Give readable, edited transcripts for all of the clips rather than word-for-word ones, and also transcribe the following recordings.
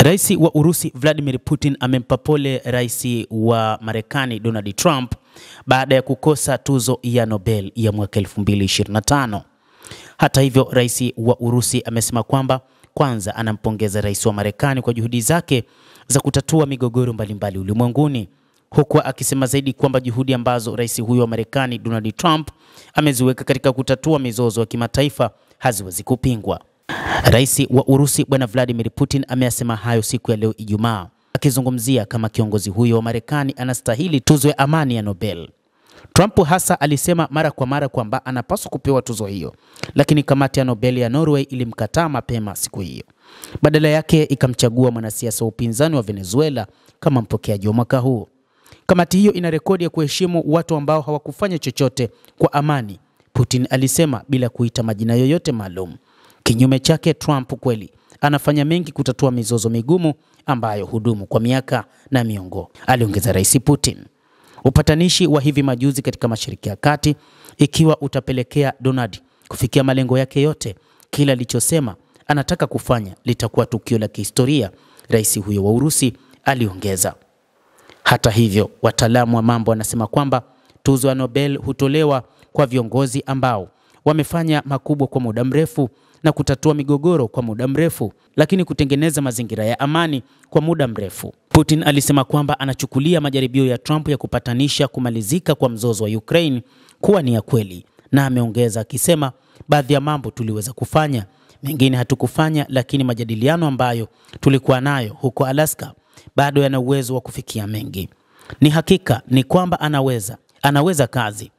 Rais wa Urusi Vladimir Putin amempa pole rais wa Marekani Donald Trump baada ya kukosa tuzo ya Nobel ya mwaka 2025. Hata hivyo, rais wa Urusi amesema kwamba kwanza anampongeza rais wa Marekani kwa juhudi zake za kutatua migogoro mbalimbali ulimwenguni, huku akisema zaidi kwamba juhudi ambazo rais huyo wa Marekani Donald Trump ameziweka katika kutatua mizozo ya kimataifa haziwezi kupingwa. Rais wa Urusi Bwana Vladimir Putin ameyasema hayo siku ya leo Ijumaa, akizungumzia kama kiongozi huyo wa Marekani anastahili tuzo ya amani ya Nobel. Trump hasa alisema mara kwa mara kwamba anapaswa kupewa tuzo hiyo, lakini kamati ya Nobel ya Norway ilimkataa mapema siku hiyo. Badala yake ikamchagua mwanasiasa wa upinzani wa Venezuela kama mpokeaji wa mwaka huu. Kamati hiyo ina rekodi ya kuheshimu watu ambao hawakufanya chochote kwa amani, Putin alisema bila kuita majina yoyote maalum. Kinyume chake, Trump kweli anafanya mengi kutatua mizozo migumu ambayo hudumu kwa miaka na miongo, aliongeza rais Putin. Upatanishi wa hivi majuzi katika Mashariki ya Kati, ikiwa utapelekea Donald kufikia malengo yake yote, kila alichosema anataka kufanya litakuwa tukio la kihistoria, rais huyo wa Urusi aliongeza. Hata hivyo, wataalamu wa mambo wanasema kwamba tuzo ya Nobel hutolewa kwa viongozi ambao wamefanya makubwa kwa muda mrefu na kutatua migogoro kwa muda mrefu, lakini kutengeneza mazingira ya amani kwa muda mrefu. Putin alisema kwamba anachukulia majaribio ya Trump ya kupatanisha kumalizika kwa mzozo wa Ukraine kuwa ni ya kweli, na ameongeza akisema, baadhi ya mambo tuliweza kufanya, mengine hatukufanya, lakini majadiliano ambayo tulikuwa nayo huko Alaska bado yana uwezo wa kufikia mengi. Ni hakika ni kwamba anaweza kazi.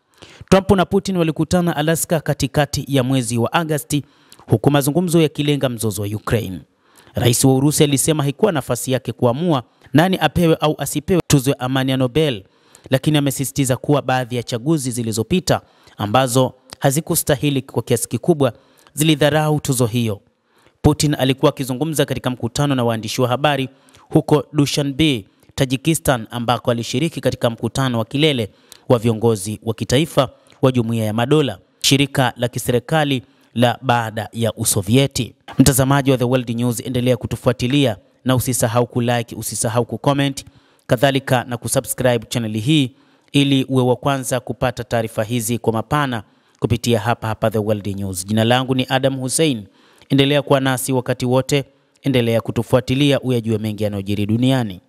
Trump na Putin walikutana Alaska katikati ya mwezi wa Agosti, huku mazungumzo yakilenga mzozo wa Ukraine. Rais wa Urusi alisema haikuwa nafasi yake kuamua nani apewe au asipewe tuzo ya amani ya Nobel, lakini amesisitiza kuwa baadhi ya chaguzi zilizopita ambazo hazikustahili kwa kiasi kikubwa zilidharau tuzo hiyo. Putin alikuwa akizungumza katika mkutano na waandishi wa habari huko Dushanbe, Tajikistan, ambako alishiriki katika mkutano wa kilele wa viongozi wa kitaifa wa Jumuiya ya Madola, shirika la kiserikali la baada ya Usovieti. Mtazamaji wa The World News, endelea kutufuatilia na usisahau kulike, usisahau kucomment, kadhalika na kusubscribe channel hii ili uwe wa kwanza kupata taarifa hizi kwa mapana kupitia hapa The World News. Jina langu ni Adam Hussein. Endelea kuwa nasi wakati wote, endelea kutufuatilia uyajue mengi yanayojiri duniani.